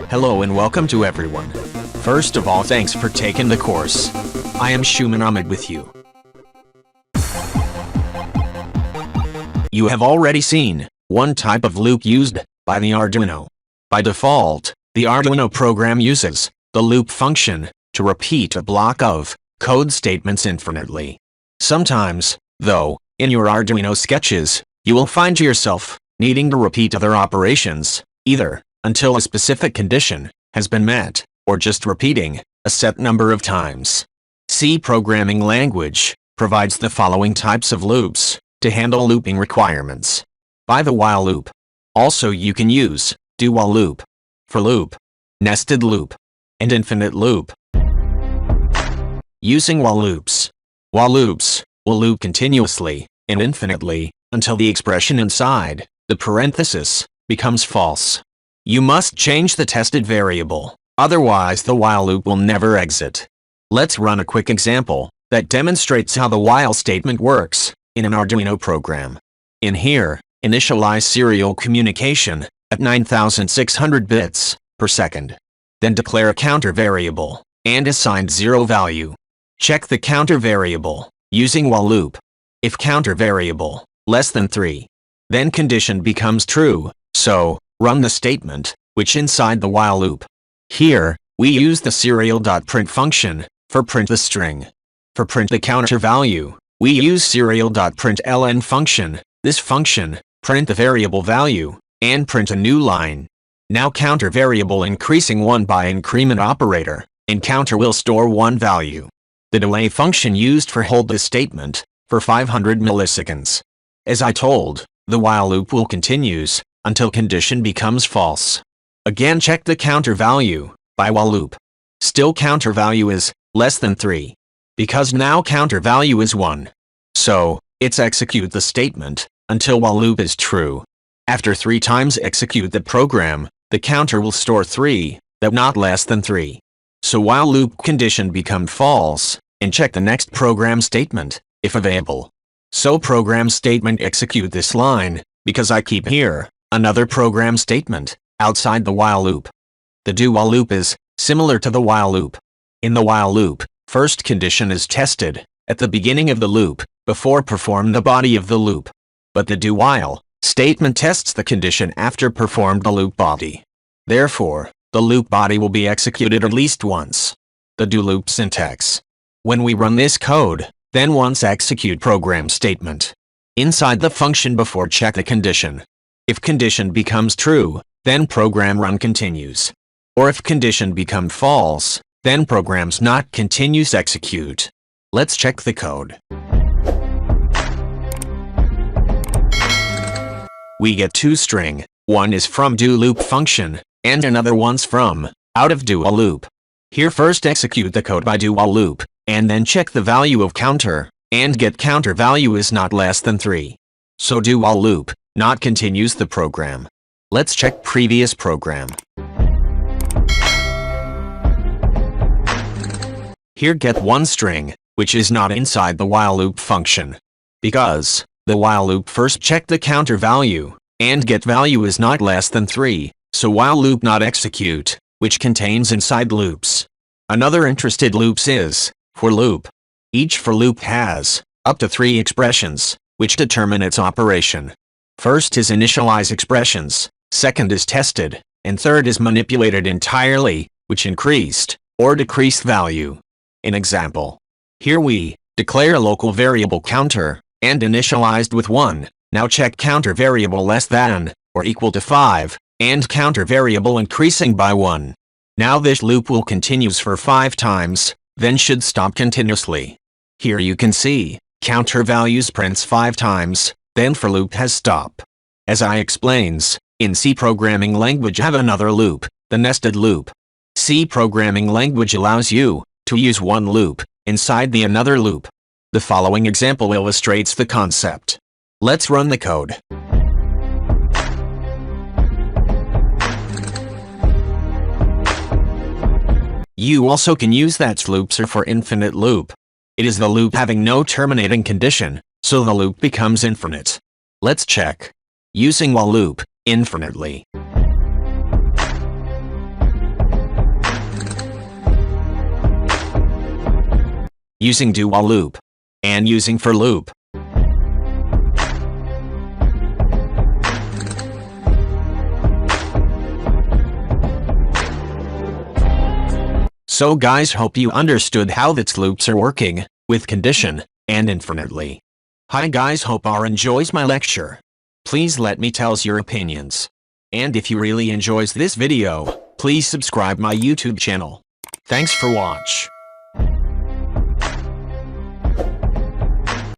Hello and welcome to everyone. First of all, thanks for taking the course. I am Shuman Ahmed with you. You have already seen one type of loop used by the Arduino. By default, the Arduino program uses the loop function to repeat a block of code statements infinitely. Sometimes, though, in your Arduino sketches, you will find yourself needing to repeat other operations, either until a specific condition has been met, or just repeating a set number of times. C programming language provides the following types of loops to handle looping requirements. By the while loop. Also you can use do while loop, for loop, nested loop, and infinite loop. Using while loops. While loops will loop continuously and infinitely until the expression inside the parenthesis becomes false. You must change the tested variable, otherwise the while loop will never exit. Let's run a quick example that demonstrates how the while statement works in an Arduino program. In here, initialize serial communication at 9600 bits per second. Then declare a counter variable and assign 0 value. Check the counter variable using while loop. If counter variable less than 3, then condition becomes true, so run the statement, which inside the while loop. Here, we use the serial.print function for print the string. For print the counter value, we use serial.println function. This function print the variable value and print a new line. Now counter variable increasing 1 by increment operator, and counter will store 1 value. The delay function used for hold this statement for 500 milliseconds. As I told, the while loop will continues until condition becomes false. Again, check the counter value by while loop. Still counter value is less than 3. Because now counter value is 1. So, it's execute the statement until while loop is true. After 3 times execute the program, the counter will store 3, that not less than 3. So while loop condition become false, and check the next program statement, if available. So program statement execute this line, because I keep here another program statement outside the while loop. The do while loop is similar to the while loop. In the while loop, first condition is tested at the beginning of the loop before perform the body of the loop. But the do while statement tests the condition after performed the loop body. Therefore, the loop body will be executed at least once. The do loop syntax. When we run this code, then once execute program statement inside the function before check the condition. If condition becomes true, then program run continues. Or if condition become false, then programs not continues execute. Let's check the code. We get 2 string, one is from do loop function, and another one's from out of do while loop. Here first execute the code by do while loop, and then check the value of counter, and get counter value is not less than 3. So do while loop not continues the program. Let's check previous program. Here get 1 string, which is not inside the while loop function. Because the while loop first check the counter value, and get value is not less than 3, so while loop not execute, which contains inside loops. Another interested loops is for loop. Each for loop has up to 3 expressions, which determine its operation. First is initialize expressions, second is tested, and third is manipulated entirely, which increased or decreased value. An example. Here we declare a local variable counter, and initialized with 1. Now check counter variable less than or equal to 5, and counter variable increasing by 1. Now this loop will continues for 5 times, then should stop continuously. Here you can see, counter values prints 5 times, then for loop has stop. As I explains, in C programming language have another loop, the nested loop. C programming language allows you to use one loop inside the another loop. The following example illustrates the concept. Let's run the code. You also can use that loops or for infinite loop. It is the loop having no terminating condition, so the loop becomes infinite. Let's check. Using while loop, infinitely. using do while loop, and using for loop. So guys, hope you understood how these loops are working, with condition, and infinitely. Hi guys, hope you enjoys my lecture. Please let me tells your opinions. And if you really enjoys this video, please subscribe my YouTube channel. Thanks for watch.